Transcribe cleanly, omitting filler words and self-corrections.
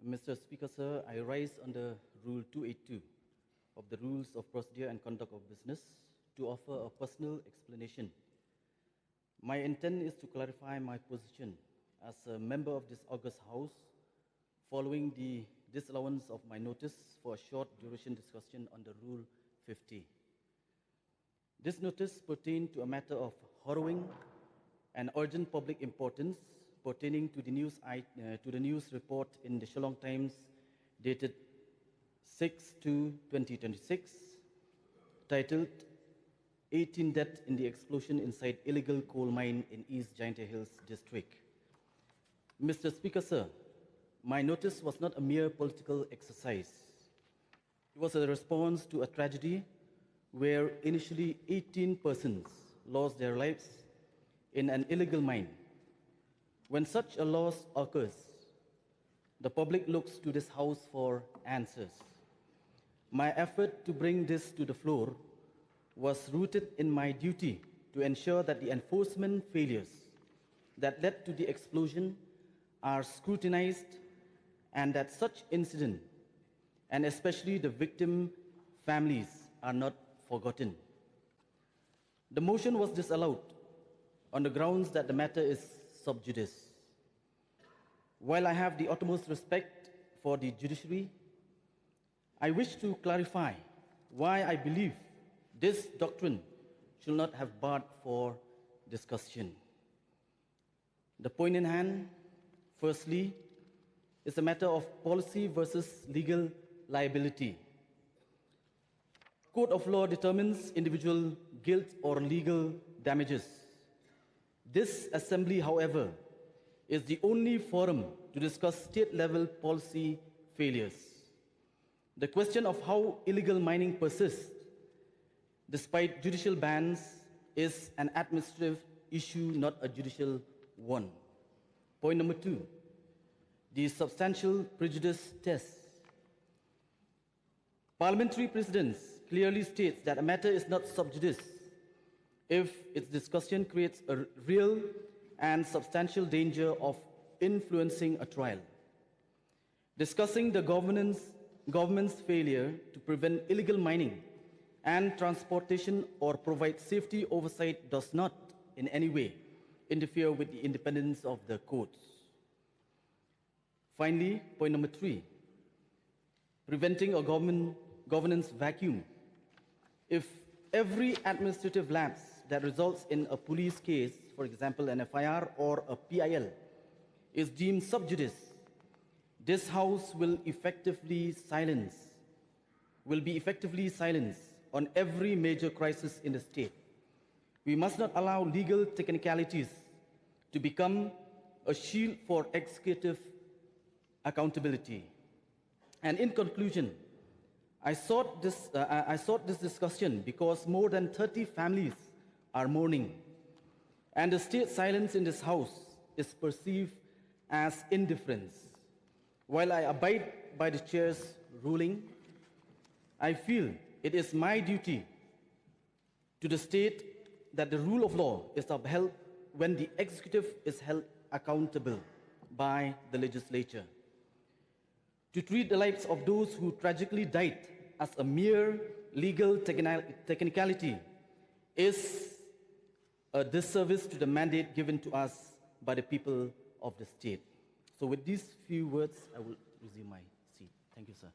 Mr. Speaker, sir, I rise under Rule 282 of the Rules of Procedure and Conduct of Business to offer a personal explanation. My intent is to clarify my position as a member of this august House following the disallowance of my notice for a short duration discussion under Rule 50. This notice pertained to a matter of harrowing and urgent public importance pertaining to the news report in the Shillong Times dated 6/2/2026, titled 18 Deaths in the Explosion Inside Illegal Coal Mine in East Jingbthei Hills District. Mr. Speaker, sir, my notice was not a mere political exercise. It was a response to a tragedy where initially 18 persons lost their lives in an illegal mine. When such a loss occurs, the public looks to this House for answers. My effort to bring this to the floor was rooted in my duty to ensure that the enforcement failures that led to the explosion are scrutinized and that such incident, and especially the victim families, are not forgotten. The motion was disallowed on the grounds that the matter is sub judice. While I have the utmost respect for the judiciary, I wish to clarify why I believe this doctrine should not have barred for discussion. The point in hand, firstly, is a matter of policy versus legal liability. Court of law determines individual guilt or legal damages. This assembly, however, is the only forum to discuss state-level policy failures. The question of how illegal mining persists despite judicial bans is an administrative issue, not a judicial one. Point number two, the substantial prejudice test. Parliamentary precedence clearly states that a matter is not sub judice if its discussion creates a real and substantial danger of influencing a trial. Discussing the government's failure to prevent illegal mining and transportation or provide safety oversight does not in any way interfere with the independence of the courts. Finally, point number three, preventing a governance vacuum. If every administrative lapse that results in a police case, for example, an FIR or a PIL, is deemed sub judice, this House will be effectively silenced on every major crisis in the state. We must not allow legal technicalities to become a shield for executive accountability. And in conclusion, I sought this discussion because more than 30 families are mourning, and the state silence in this House is perceived as indifference. While I abide by the chair's ruling, I feel it is my duty to the state that the rule of law is upheld when the executive is held accountable by the legislature. To treat the lives of those who tragically died as a mere legal technicality is a disservice to the mandate given to us by the people of the state. So with these few words, I will resume my seat. Thank you, sir.